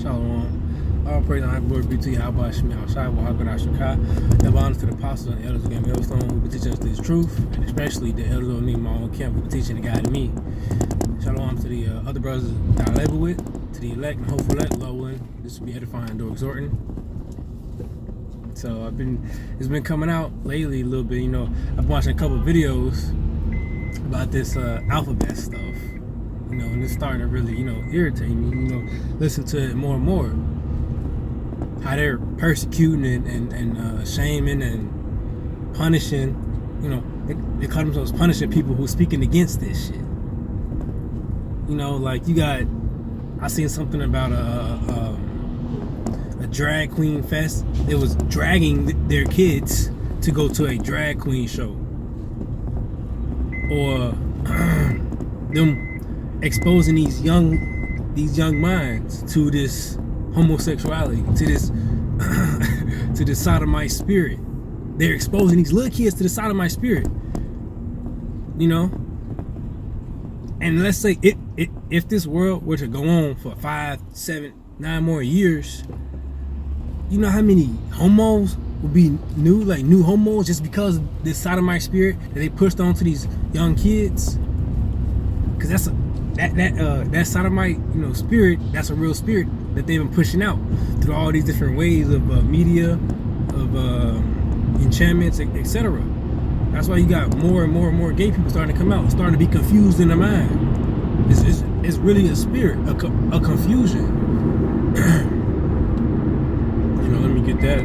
Shalom. All praise and glory be to Yahweh Shemel Shai Wahakar Ashakah. Give honor to the apostles and elders of Game Millstone who be teaching us this truth, and especially the elders of Nemo Camp who be teaching and guiding me. Shalom to the other brothers that I labor with, to the elect and hopeful elect, Lord willing. This will be edifying or exhorting. So it's been coming out lately a little bit. You know, I've been watching a couple of videos about this alphabet stuff. You know, and it's starting to really, irritate me. You know, listen to it more and more. How they're persecuting and shaming and punishing. You know, they call themselves punishing people who are speaking against this shit. You know, like I seen something about a drag queen fest. It was dragging their kids to go to a drag queen show, or them exposing these young minds to this homosexuality, to this to this sodomite spirit. They're exposing these little kids to the sodomite spirit. You know, and let's say if this world were to go on for 5, 7, 9 more years, you know how many homos will be new homos just because of this sodomite spirit that they pushed onto these young kids? Because that sodomite, spirit, that's a real spirit that they've been pushing out through all these different ways of media, of enchantments, etc. That's why you got more and more gay people starting to come out, starting to be confused in their mind. It's really a spirit, a confusion. Let me get that.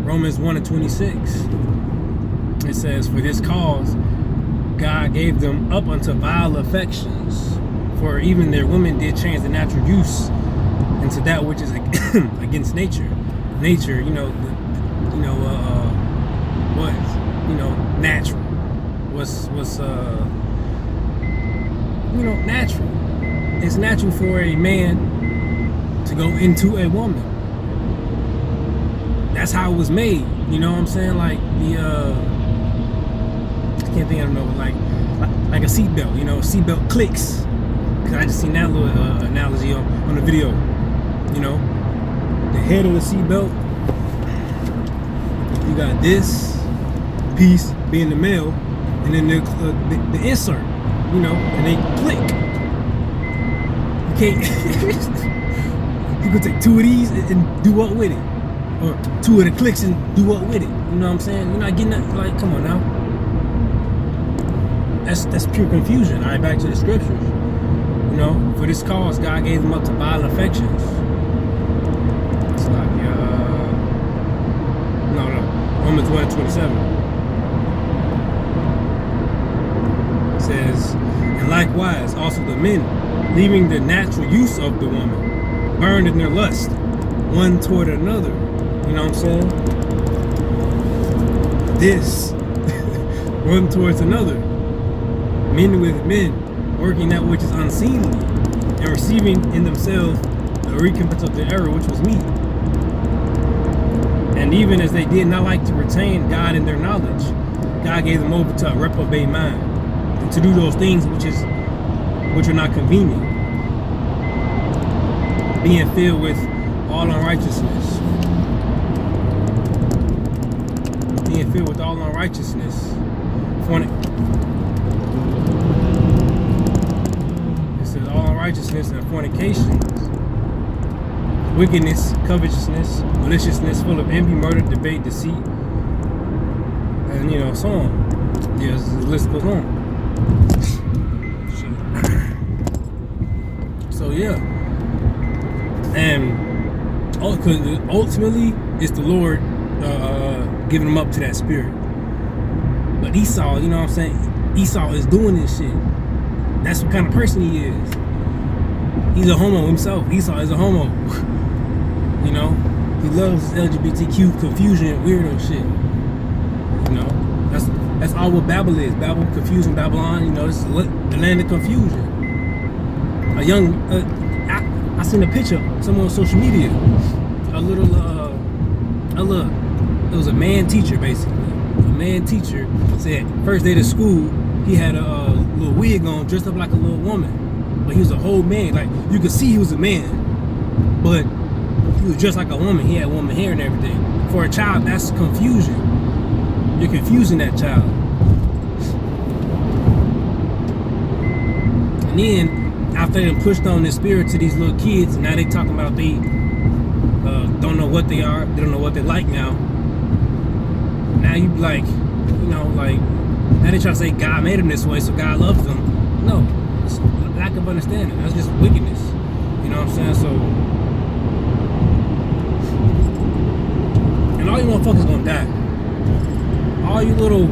Romans 1:26. It says, "For this cause God gave them up unto vile affections, for even their women did change the natural use into that which is against nature." Nature, natural. What's natural. It's natural for a man to go into a woman. That's how it was made. You know what I'm saying? Like I can't think of it, like a seatbelt. A seatbelt clicks. Cause I just seen that little analogy on the video. The head of the seatbelt. You got this piece being the male, and then the insert. And they click. You can't. You can take 2 of these and do what with it, or 2 of the clicks and do what with it. You know what I'm saying? You're not getting that. Like, come on now. That's pure confusion. All right, back to the scriptures. For this cause, God gave them up to vile affections. It's like, no, Romans 1:27. Says, "And likewise also the men, leaving the natural use of the woman, burned in their lust, one toward another." You know what I'm saying? This one towards another, men with men, working that which is unseemly, and receiving in themselves the recompense of the error which was meet. And even as they did not like to retain God in their knowledge, God gave them over to a reprobate mind, and to do those things which are not convenient, being filled with all unrighteousness. Being filled with all unrighteousness. It says all unrighteousness and fornications, wickedness, covetousness, maliciousness, full of envy, murder, debate, deceit, and so on. Yes, the list goes on. So yeah. And ultimately, it's the Lord giving them up to that spirit. But Esau, you know what I'm saying? Esau is doing this shit. That's what kind of person he is. He's a homo himself. Esau is a homo. He loves LGBTQ confusion, weirdo shit. That's all what Babel is. Babel, confusion, Babylon. This is the land of confusion. I seen a picture somewhere on social media. It was a man teacher basically. A man teacher said first day to school he had a little wig on, dressed up like a little woman, but he was a whole man. Like you could see he was a man, but he was dressed like a woman. He had woman hair and everything. For a child, that's confusion. You're confusing that child. And then after they pushed on this spirit to these little kids, now they talking about they don't know what they are. They don't know what they're like now. Now you like, like now they try to say God made them this way, so God loves them. No, it's lack of understanding. That's just wickedness. You know what I'm saying? So, and all you motherfuckers gonna die. All you little,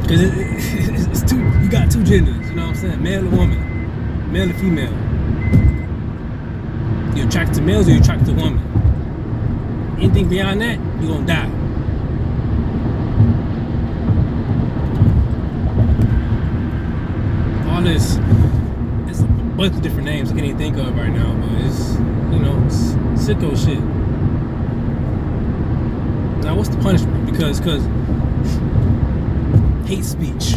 cause it's two. You got two genders. You know what I'm saying? Male and woman, male and female. You're attracted to males or you're attracted to women. Anything beyond that, you're gonna die. All this, it's a bunch of different names I can't even think of right now, but it's, it's sicko shit. Now, what's the punishment? Because hate speech,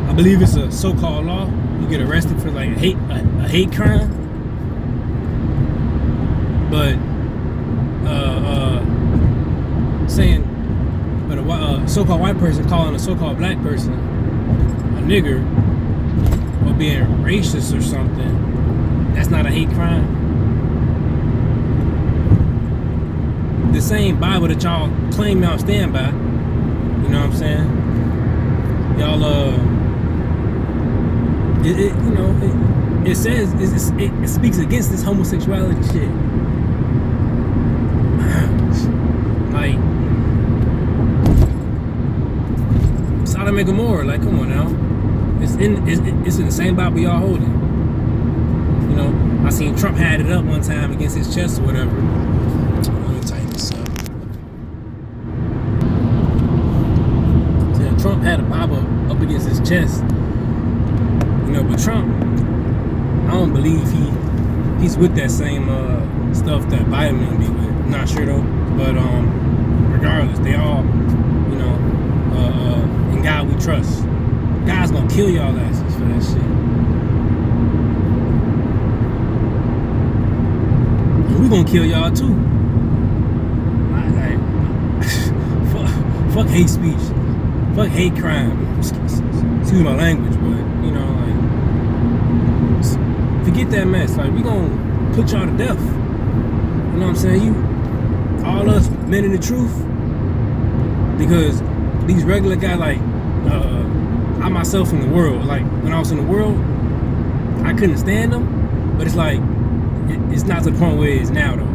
I believe it's a so-called law. You get arrested for like a hate crime. But a so-called white person calling a so-called black person a nigger or being racist or something, that's not a hate crime. The same Bible that y'all claim y'all stand by, you know what I'm saying? Y'all it says it speaks against this homosexuality shit. Like Sodom and Gomorrah, like come on now. It's in the same Bible y'all holding. I seen Trump had it up one time against his chest or whatever. Let me tighten this up. So Trump had a Bible up against his chest. But Trump, I don't believe he's with that same stuff that Biden be with. I'm not sure though, but regardless, they all, in God we trust. God's gonna kill y'all asses for that shit. And we gonna kill y'all too. Fuck hate speech, fuck hate crime. Excuse my language, but forget that mess. Like we gonna put y'all to death. You know what I'm saying? All us men in the truth, because these regular guys, like I myself in the world, like when I was in the world, I couldn't stand them. But it's like it's not to the point where it is now, though.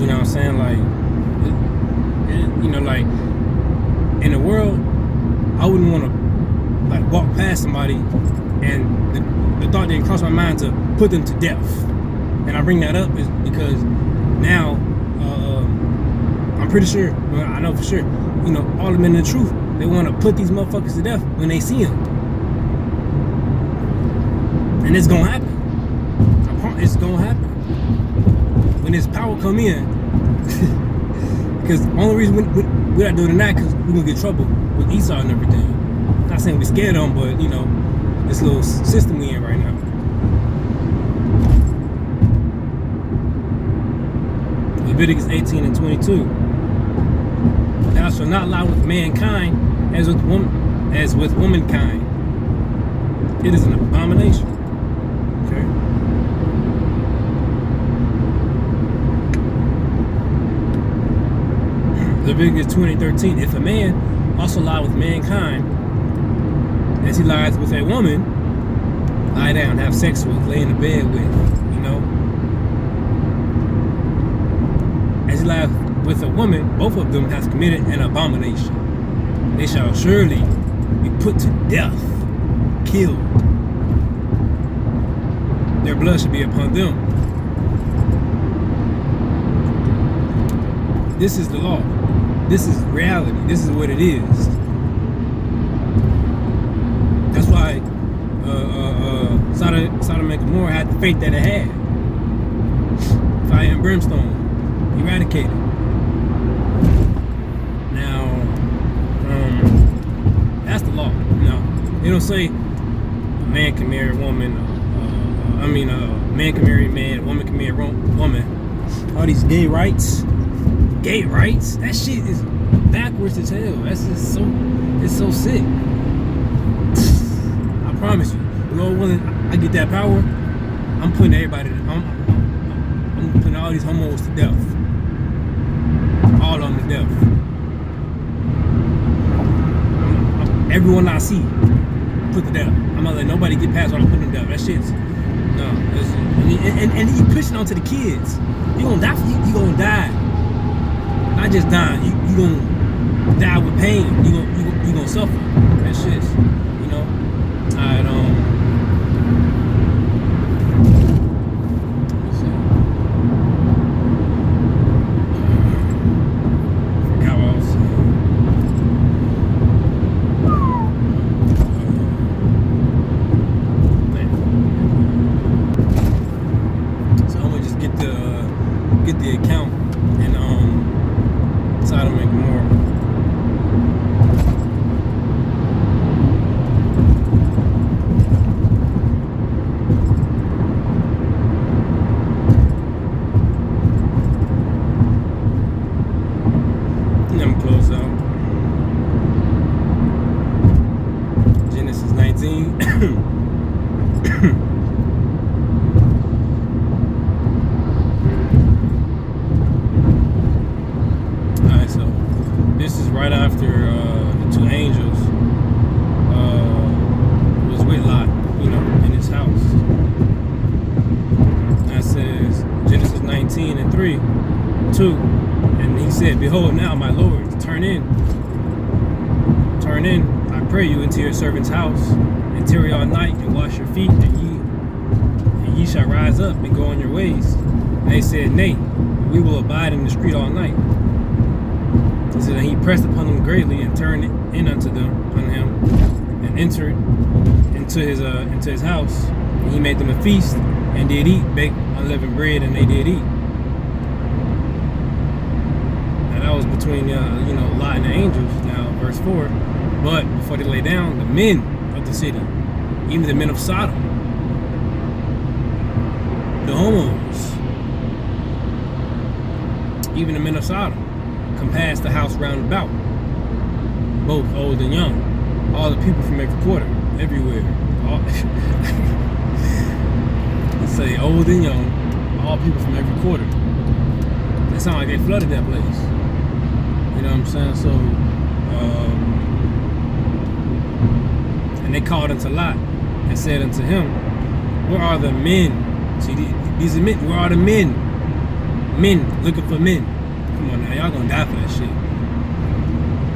You know what I'm saying? Like like in the world, I wouldn't want to like walk past somebody and the thought didn't cross my mind to put them to death. And I bring that up is because now I'm pretty sure, well, I know for sure, all the men in the truth, they want to put these motherfuckers to death when they see them. And it's gonna happen. I promise it's gonna happen. When this power come in, because the only reason we're not doing that because we're gonna get in trouble with Esau and everything. I'm not saying we're scared of them, but this little system we in right now. Leviticus 18 and 22. Thou shalt not lie with mankind as with womankind. It is an abomination. Okay. Leviticus 20:13. If a man also lie with mankind as he lies with a woman, lie down, have sex with, lay in the bed with, As he lies with a woman, both of them have committed an abomination. They shall surely be put to death, killed. Their blood shall be upon them. This is the law. This is reality. This is what it is. That's why Sodom and Gomorrah had the fate that it had. fire and brimstone, eradicated. Now, that's the law. They don't say a man can marry a woman. A man can marry a man, a woman can marry a woman. All these gay rights. That shit is backwards as hell. That's just it's so sick. I promise you, Lord willing, I get that power. I'm putting everybody. I'm putting all these homos to death. All of them to death. Everyone I see, put to death. I'm not letting nobody get past what I'm putting to death. That shit's no. And you pushing onto the kids. You gonna die. You gonna die. Not just dying. You gonna die with pain. You gonna suffer. That shit's, Alright, forgot what I was saying. So I'm gonna just get the account and Sodom and Gomorrah. Let me close out. Genesis 19. Alright, so this is right after the two angels was with Lot, in his house. That says Genesis 19:3, 2. And he said, "Behold, now, my Lord, turn in, I pray you, into your servant's house, and tarry all night, and wash your feet, and ye shall rise up and go on your ways." And they said, "Nay, we will abide in the street all night." He said, and he pressed upon them greatly, and turned in unto him, and entered into his house. And he made them a feast, and did eat, baked unleavened bread, and they did eat. That was between Lot and the angels. Now verse 4. But before they lay down, the men of the city, even the men of Sodom, the homos, even the men of Sodom, compassed the house round about, both old and young, all the people from every quarter, everywhere. Let's say old and young, all people from every quarter. It sounds like they flooded that place. You know what I'm saying? So, and they called unto Lot and said unto him, "Where are the men?" See, these are men. Where are the men? Men looking for men. Come on now, y'all gonna die for that shit.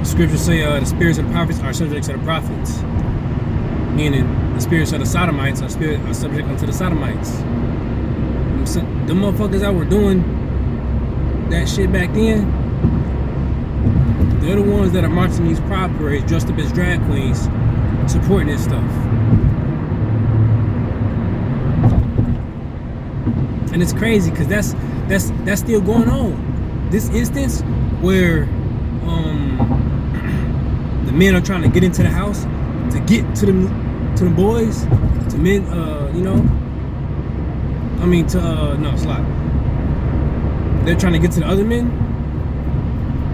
The scriptures say the spirits of the prophets are subject to the prophets, meaning the spirits of the Sodomites are subject unto the Sodomites. The motherfuckers that were doing that shit back then, they're the ones that are marching these pride parades dressed up as drag queens, supporting this stuff. And it's crazy because that's still going on. This instance where the men are trying to get into the house to get to the boys, to men, it's like they're trying to get to the other men.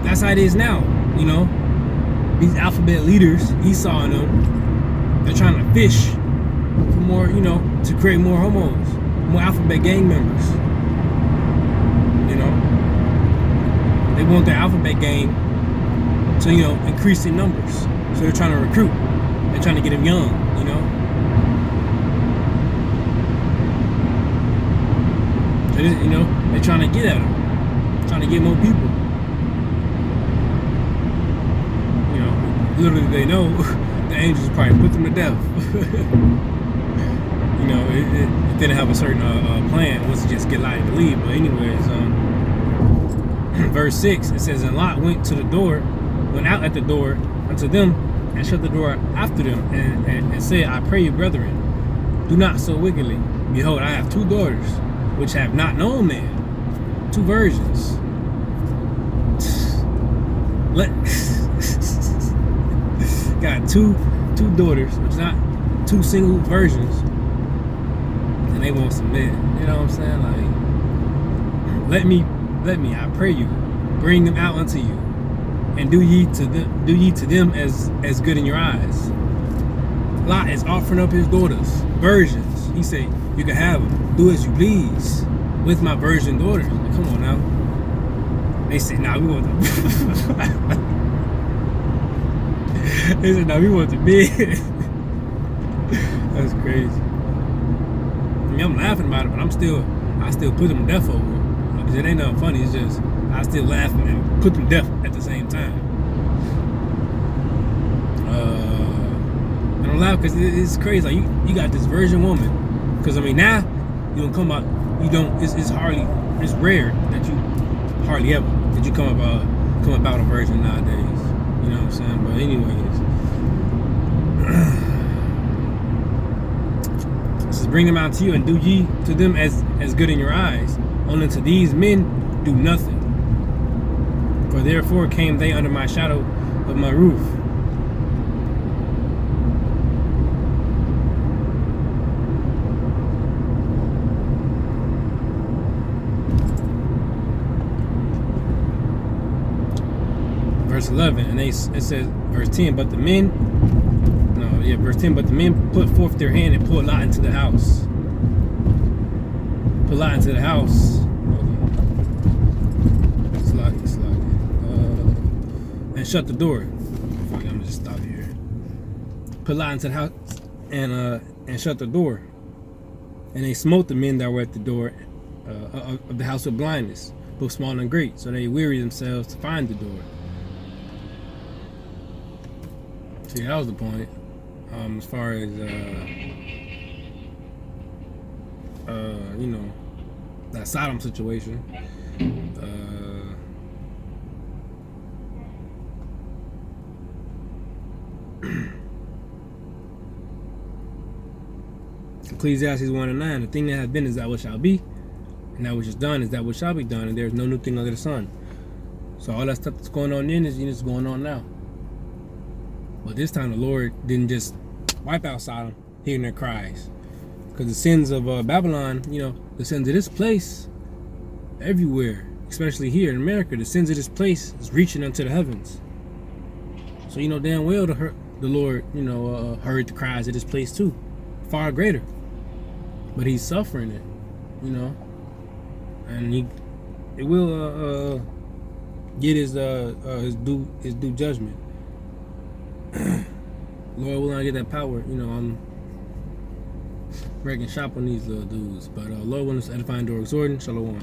That's how it is now, These alphabet leaders, Esau and them, they're trying to fish for more, to create more homos, more alphabet gang members. They want their alphabet gang to, increase in numbers. So they're trying to recruit. They're trying to get them young, So they're trying to get at them, trying to get more people. Little do they know, the angels probably put them to death. It didn't have a certain plan. It was to just get Lot to leave. But anyways, verse 6, it says, "And Lot went out at the door unto them, and shut the door after them, and said, I pray you, brethren, do not so wickedly. Behold, I have 2 daughters, which have not known man. 2 virgins. Let got two daughters, which is not 2 single virgins, and they want some men. You know what I'm saying? Like, let me, I pray you, bring them out unto you, and do ye to them as good in your eyes. Lot is offering up his daughters, virgins. He said, you can have them, do as you please with my virgin daughters. Like, come on now. They said, nah, we want the they said, nah, we want the men. That's crazy. I mean, I'm laughing about it, but I still put them to death over it. Because it ain't nothing funny. It's just I still laugh and put them to death at the same time. And I'm laughing because it's crazy. Like you got this virgin woman. Because I mean, now you don't come out. You don't. It's rare that you hardly ever that you come about a virgin nowadays. You know what I'm saying? But anyways. Bring them out to you, and do ye to them as good in your eyes. Only to these men do nothing. For therefore came they under my shadow of my roof. Verse 11, and it says, verse 10, but the men. Verse 10, but the men put forth their hand and pulled Lot into the house. Put Lot into the house. And shut the door. Fuck, I'm gonna just stop here. Put Lot into the house and shut the door. And they smote the men that were at the door of the house with blindness, both small and great, so they wearied themselves to find the door. See, that was the point. As far as you know, that Sodom situation. Ecclesiastes 1:9, the thing that has been is that which shall be, and that which is done is that which shall be done, and there is no new thing under the sun. So all that stuff that's going on then is just going on now. But this time the Lord didn't just wipe out Sodom, hearing their cries. Because the sins of Babylon, you know, the sins of this place, everywhere, especially here in America, the sins of this place is reaching unto the heavens. So you know damn well the Lord, you know, heard the cries of this place too, far greater. But he's suffering it, you know, and it will get his due judgment. Lord will not get that power, you know. I'm wrecking shop on these little dudes, but Lord willing, edifying door exhorting. Shalom.